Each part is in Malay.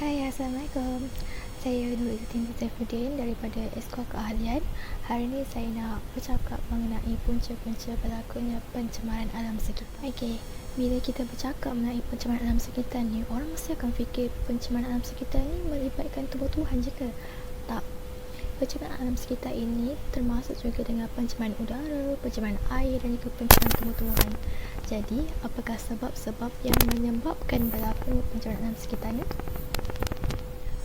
Hai, Assalamualaikum. Saya Nur Izzuddin Saifuddin daripada Esko Keahlian. Hari ini saya nak bercakap mengenai punca-punca berlakunya pencemaran alam sekitar. Okey, bila kita bercakap mengenai pencemaran alam sekitar ni, orang mesti akan fikir pencemaran alam sekitar ni melibatkan tumbuh-tumbuhan je ke? Tak. Pencemaran alam sekitar ini termasuk juga dengan pencemaran udara, pencemaran air dan juga pencemaran tumbuh-tumbuhan. Jadi, apakah sebab-sebab yang menyebabkan berlakunya pencemaran alam sekitar ni?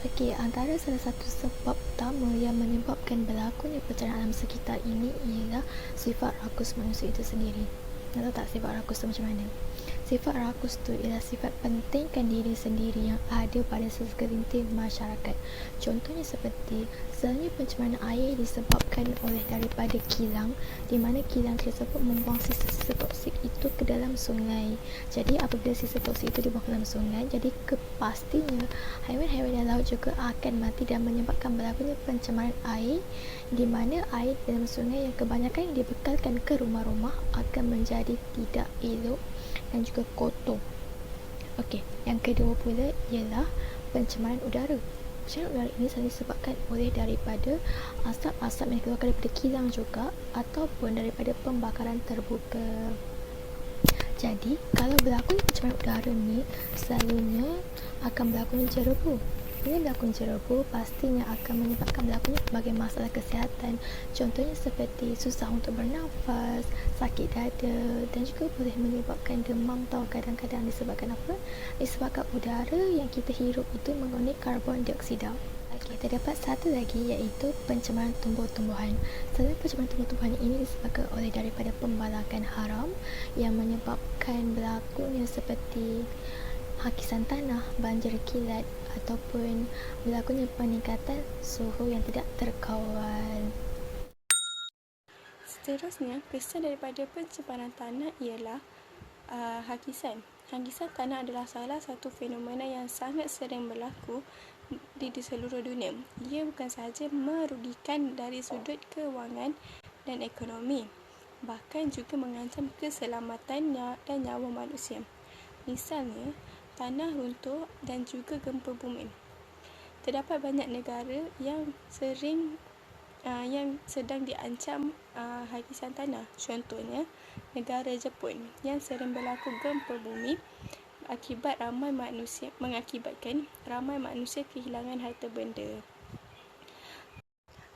Okey, antara salah satu sebab utama yang menyebabkan berlakunya pencemaran alam sekitar ini ialah sifat rakus manusia itu sendiri. Nak tahu tak sifat rakus tu macam mana? Sifat rakus tu ialah sifat pentingkan diri sendiri yang ada pada segelintir masyarakat. Contohnya seperti selalunya pencemaran air disebabkan oleh daripada kilang, di mana kilang tersebut membuang sisa-sisa toksik itu ke dalam sungai. Jadi apabila sisa toksik itu dibuang ke dalam sungai, jadi kepastinya haiwan-haiwan yang laut juga akan mati dan menyebabkan berlakunya pencemaran air, di mana air dalam sungai yang kebanyakan dibekalkan ke rumah-rumah akan menjadi tidak elok dan juga kotor. Okey, yang kedua pula ialah pencemaran udara. Pencemaran udara ini selalu disebabkan oleh daripada asap-asap yang dikeluarkan daripada kilang juga ataupun daripada pembakaran terbuka. Jadi, kalau berlaku pencemaran udara ni selalunya akan berlakunya jerebu. Bila berlaku jerebu, pastinya akan menyebabkan berlakunya pelbagai masalah kesihatan. Contohnya seperti susah untuk bernafas, sakit dada dan juga boleh menyebabkan demam tau kadang-kadang. Disebabkan apa? Disebabkan udara yang kita hirup itu mengandungi karbon dioksida. Okey, terdapat satu lagi iaitu pencemaran tumbuh-tumbuhan. Selain pencemaran tumbuh-tumbuhan ini disebabkan oleh daripada pembalakan haram yang menyebabkan berlakunya seperti hakisan tanah, banjir kilat ataupun berlakunya peningkatan suhu yang tidak terkawal. Seterusnya, kesan daripada pencemaran tanah ialah hakisan. Hakisan tanah adalah salah satu fenomena yang sangat sering berlaku di seluruh dunia. Ia bukan sahaja merugikan dari sudut kewangan dan ekonomi, bahkan juga mengancam keselamatan dan nyawa manusia. Misalnya, tanah runtuh dan juga gempa bumi. Terdapat banyak negara yang sedang diancam hakisan tanah. Contohnya, negara Jepun yang sering berlaku gempa bumi mengakibatkan ramai manusia kehilangan harta benda.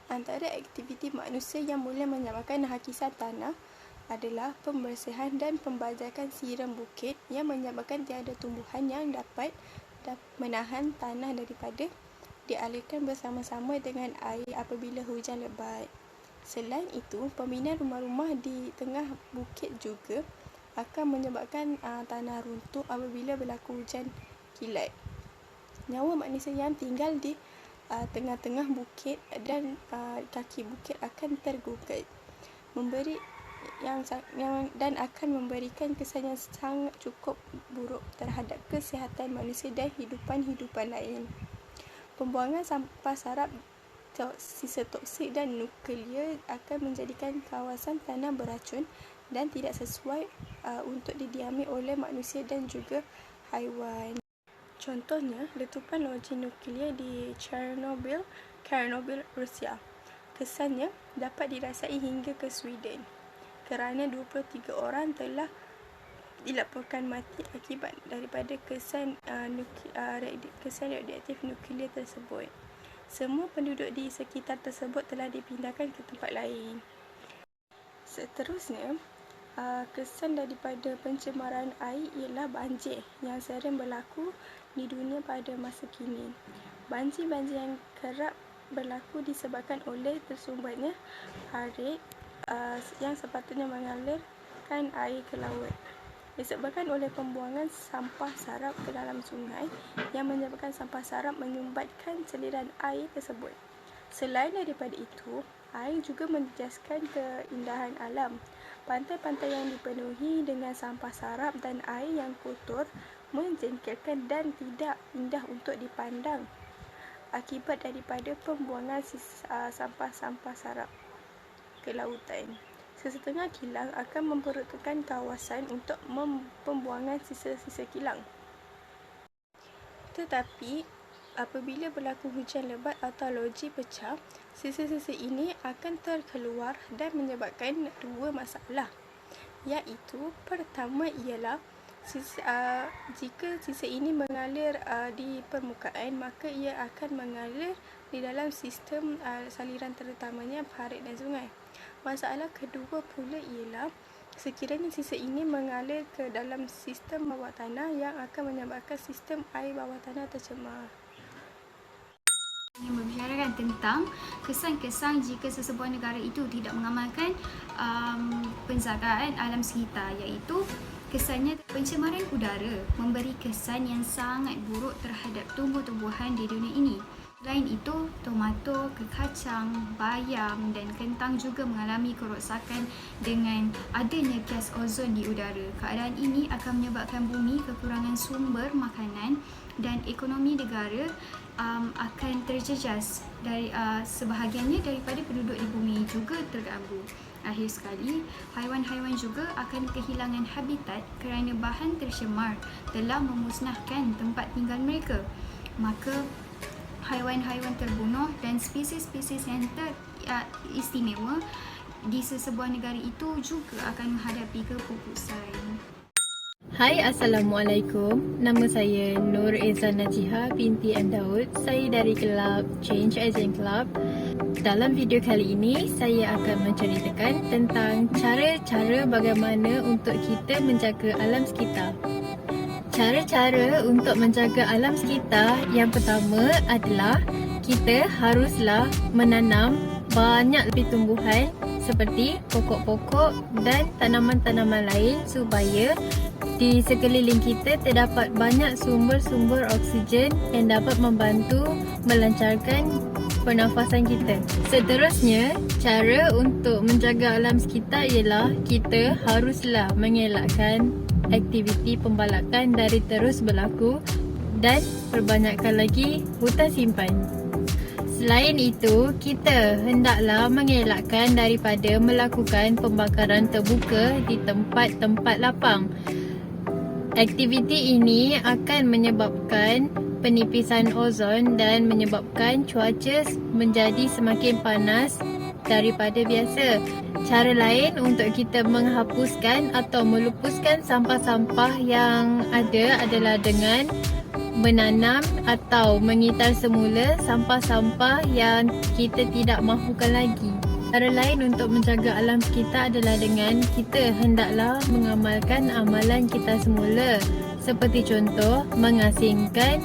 Antara aktiviti manusia yang mula menyebabkan hakisan tanah adalah pembersihan dan pembajakan siram bukit yang menyebabkan tiada tumbuhan yang dapat menahan tanah daripada dialirkan bersama-sama dengan air apabila hujan lebat. Selain itu, pembinaan rumah-rumah di tengah bukit juga akan menyebabkan tanah runtuh apabila berlaku hujan kilat. Nyawa manusia yang tinggal di tengah-tengah bukit dan kaki bukit akan tergugat, dan akan memberikan kesan yang sangat cukup buruk terhadap kesihatan manusia dan hidupan lain. Pembuangan sampah sarap, sisa toksik dan nuklear akan menjadikan kawasan tanah beracun dan tidak sesuai untuk didiami oleh manusia dan juga haiwan. Contohnya, letupan loji nuklear di Chernobyl, Rusia. Kesannya dapat dirasai hingga ke Sweden, kerana 23 orang telah dilaporkan mati akibat daripada kesan radioaktif nuklear tersebut. Semua penduduk di sekitar tersebut telah dipindahkan ke tempat lain. Seterusnya, kesan daripada pencemaran air ialah banjir yang sering berlaku di dunia pada masa kini. Banjir-banjir yang kerap berlaku disebabkan oleh tersumbatnya parit yang sepatutnya mengalirkan air ke laut, disebabkan oleh pembuangan sampah sarap ke dalam sungai yang menyebabkan sampah sarap menyumbatkan saliran air tersebut. Selain daripada itu, air juga menjejaskan keindahan alam. Pantai-pantai yang dipenuhi dengan sampah sarap dan air yang kotor menjengkelkan dan tidak indah untuk dipandang akibat daripada pembuangan sampah-sampah sarap ke lautan. Sesetengah kilang akan memperuntukkan kawasan untuk pembuangan sisa-sisa kilang. Tetapi apabila berlaku hujan lebat atau loji pecah, sisa-sisa ini akan terkeluar dan menyebabkan dua masalah. Iaitu, pertama ialah jika sisa ini mengalir di permukaan, maka ia akan mengalir di dalam sistem saliran, terutamanya parit dan sungai. Masalah kedua pula ialah sekiranya sisa ini mengalir ke dalam sistem bawah tanah yang akan menyebabkan sistem air bawah tanah tercemar. Ingin membicarakan tentang kesan-kesan jika sesebuah negara itu tidak mengamalkan penjagaan alam sekitar, iaitu kesannya pencemaran udara memberi kesan yang sangat buruk terhadap tumbuh-tumbuhan di dunia ini. Selain itu, tomato, kekacang, bayam dan kentang juga mengalami kerosakan dengan adanya gas ozon di udara. Keadaan ini akan menyebabkan bumi kekurangan sumber makanan dan ekonomi negara akan terjejas. Sebahagiannya daripada penduduk di bumi juga terganggu. Akhir sekali, haiwan-haiwan juga akan kehilangan habitat kerana bahan tercemar telah memusnahkan tempat tinggal mereka. Maka haiwan-haiwan terbunuh dan spesies-spesies yang teristimewa di sesebuah negara itu juga akan menghadapi kepupusan. Hai, Assalamualaikum. Nama saya Nur Ezan Najiha binti M. Daud. Saya dari kelab Change Agent Club. Dalam video kali ini, saya akan menceritakan tentang cara-cara bagaimana untuk kita menjaga alam sekitar. Cara-cara untuk menjaga alam sekitar yang pertama adalah kita haruslah menanam banyak lebih tumbuhan seperti pokok-pokok dan tanaman-tanaman lain supaya di sekeliling kita terdapat banyak sumber-sumber oksigen yang dapat membantu melancarkan pernafasan kita. Seterusnya, cara untuk menjaga alam sekitar ialah kita haruslah mengelakkan aktiviti pembalakan dari terus berlaku dan perbanyakkan lagi hutan simpan. Selain itu, kita hendaklah mengelakkan daripada melakukan pembakaran terbuka di tempat-tempat lapang. Aktiviti ini akan menyebabkan penipisan ozon dan menyebabkan cuaca menjadi semakin panas daripada biasa. Cara lain untuk kita menghapuskan atau melupuskan sampah-sampah yang ada adalah dengan menanam atau mengitar semula sampah-sampah yang kita tidak mahukan lagi. Cara lain untuk menjaga alam sekitar adalah dengan kita hendaklah mengamalkan amalan kita semula. Seperti contoh, mengasingkan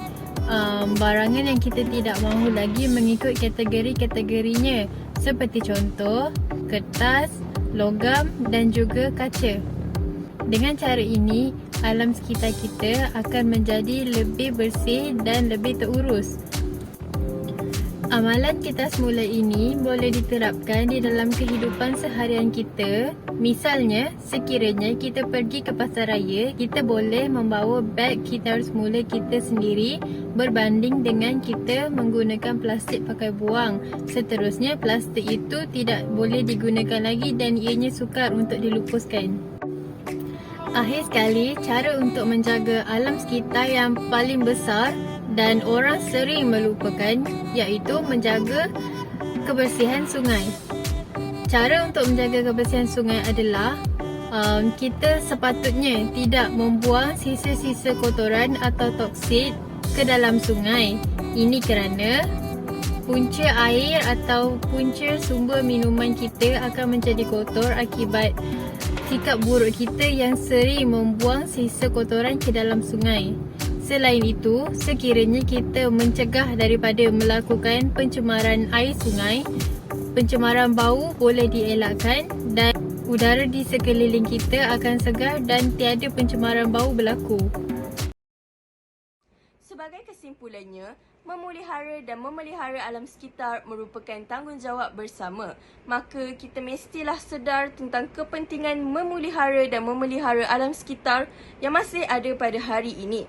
barangan yang kita tidak mahu lagi mengikut kategori-kategorinya. Seperti contoh, kertas, logam dan juga kaca. Dengan cara ini, alam sekitar kita akan menjadi lebih bersih dan lebih terurus. Amalan kita semula ini boleh diterapkan di dalam kehidupan seharian kita. Misalnya, sekiranya kita pergi ke pasar raya, kita boleh membawa beg kita semula kita sendiri berbanding dengan kita menggunakan plastik pakai buang. Seterusnya, plastik itu tidak boleh digunakan lagi dan ianya sukar untuk dilupuskan. Akhir sekali, cara untuk menjaga alam sekitar yang paling besar dan orang sering melupakan iaitu menjaga kebersihan sungai. Cara untuk menjaga kebersihan sungai adalah kita sepatutnya tidak membuang sisa-sisa kotoran atau toksik ke dalam sungai. Ini kerana punca air atau punca sumber minuman kita akan menjadi kotor akibat sikap buruk kita yang sering membuang sisa kotoran ke dalam sungai. Selain itu, sekiranya kita mencegah daripada melakukan pencemaran air sungai, pencemaran bau boleh dielakkan dan udara di sekeliling kita akan segar dan tiada pencemaran bau berlaku. Sebagai kesimpulannya, memelihara dan memelihara alam sekitar merupakan tanggungjawab bersama. Maka kita mestilah sedar tentang kepentingan memelihara dan memelihara alam sekitar yang masih ada pada hari ini.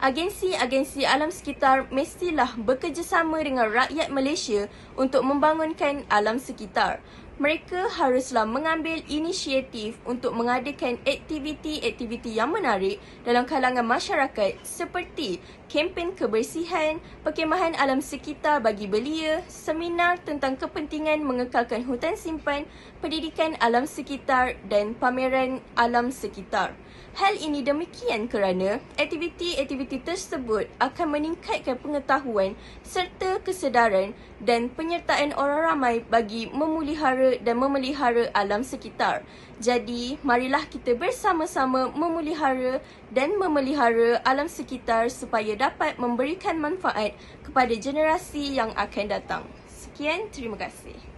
Agensi-agensi alam sekitar mestilah bekerjasama dengan rakyat Malaysia untuk membangunkan alam sekitar. Mereka haruslah mengambil inisiatif untuk mengadakan aktiviti-aktiviti yang menarik dalam kalangan masyarakat seperti kempen kebersihan, perkhemahan alam sekitar bagi belia, seminar tentang kepentingan mengekalkan hutan simpan, pendidikan alam sekitar dan pameran alam sekitar. Hal ini demikian kerana aktiviti-aktiviti tersebut akan meningkatkan pengetahuan serta kesedaran dan penyertaan orang ramai bagi memelihara dan memelihara alam sekitar. Jadi, marilah kita bersama-sama memelihara dan memelihara alam sekitar supaya dapat memberikan manfaat kepada generasi yang akan datang. Sekian, terima kasih.